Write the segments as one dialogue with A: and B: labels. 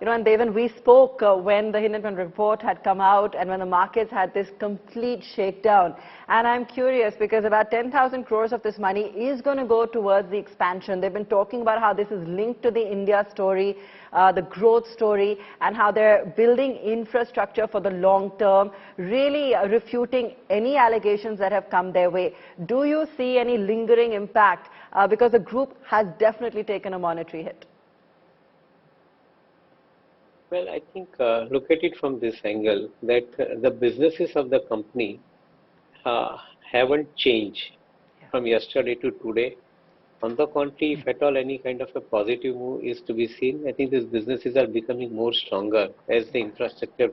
A: and Deven, we spoke when the Hindenburg report had come out and when the markets had this complete shakedown. And I'm curious because about 10,000 crores of this money is going to go towards the expansion. They've been talking about how this is linked to the India story, the growth story, and how they're building infrastructure for the long term, really refuting any allegations that have come their way. Do you see any lingering impact? Because the group has definitely taken a monetary hit.
B: Well, I think look at it from this angle that the businesses of the company haven't changed from yesterday to today. On the contrary, if at all any kind of a positive move is to be seen, I think these businesses are becoming more stronger as the infrastructure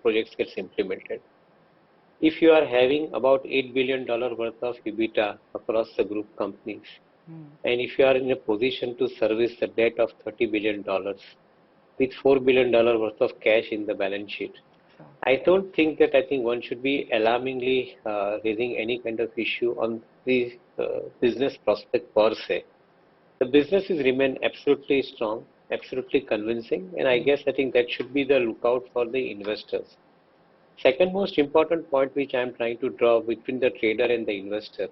B: projects gets implemented. If you are having about $8 billion worth of EBITDA across the group companies, and if you are in a position to service the debt of $30 billion, with $4 billion worth of cash in the balance sheet. Sure. I don't think that one should be alarmingly raising any kind of issue on the business prospect per se. The businesses remain absolutely strong, absolutely convincing, and I think that should be the lookout for the investors. Second most important point which I am trying to draw between the trader and the investor.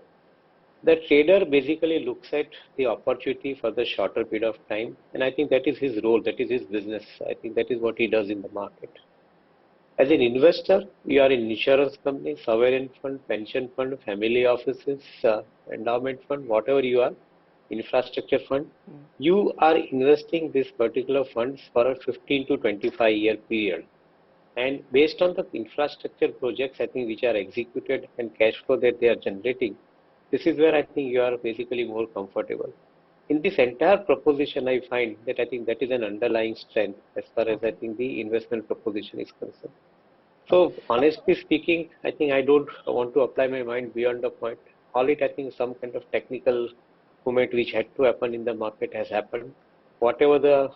B: The trader basically looks at the opportunity for the shorter period of time, and I think that is his role, that is his business. I think that is what he does in the market. As an investor, you are in insurance company, sovereign fund, pension fund, family offices, endowment fund, whatever you are, infrastructure fund, you are investing this particular funds for a 15 to 25 year period. And based on the infrastructure projects, I think which are executed and cash flow that they are generating, this is where I think you are basically more comfortable. In this entire proposition, I find that that is an underlying strength as far as the investment proposition is concerned. So honestly speaking, I don't want to apply my mind beyond the point. All it, some kind of technical movement which had to happen in the market has happened. Whatever the,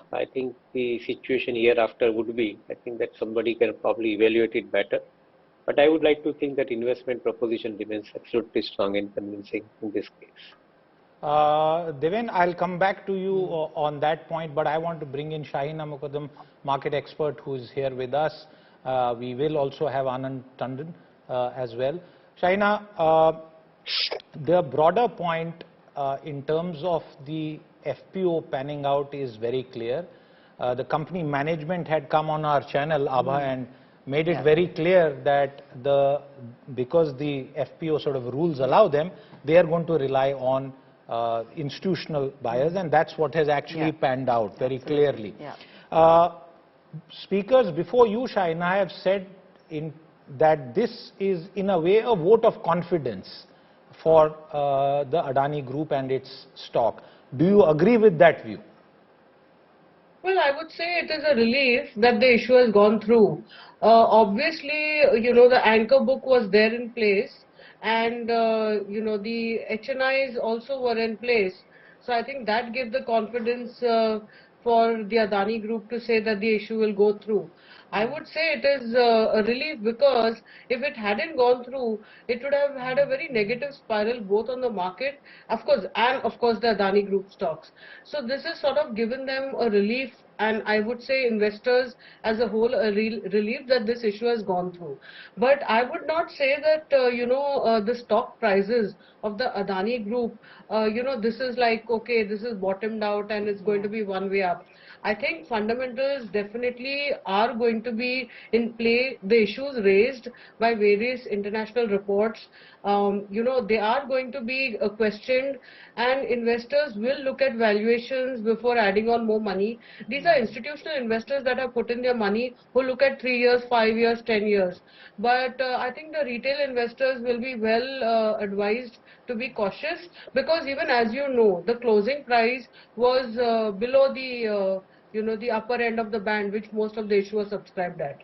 B: the situation hereafter would be, that somebody can probably evaluate it better. But I would like to think that investment proposition remains absolutely strong and convincing in this case.
C: Deven, I'll come back to you on that point, but I want to bring in Shahina Mukaddam, market expert, who is here with us. We will also have Anand Tandon as well. Shahina, the broader point in terms of the FPO panning out is very clear. The company management had come on our channel, Abha, and made it very clear that because the FPO sort of rules allow them, they are going to rely on institutional buyers, and that's what has actually panned out very clearly. Speakers before you, Shahina, have said that this is in a way a vote of confidence for the Adani Group and its stock. Do you agree with that view?
D: Well, I would say it is a relief that the issue has gone through. Obviously, the anchor book was there in place, and, the HNIs also were in place. So I think that gave the confidence for the Adani Group to say that the issue will go through. I would say it is a relief because if it hadn't gone through, it would have had a very negative spiral both on the market, of course, and of course the Adani Group stocks. So this has sort of given them a relief, and I would say investors as a whole a relief that this issue has gone through. But I would not say that, the stock prices of the Adani Group, this is like, okay, this is bottomed out and it's going to be one way up. I think fundamentals definitely are going to be in play. The issues raised by various international reports, they are going to be questioned, and investors will look at valuations before adding on more money. These are institutional investors that have put in their money who look at 3 years, 5 years, 10 years. But I think the retail investors will be well advised to be cautious, because even as you know, the closing price was below the the upper end of the band which most of the issuers subscribed at.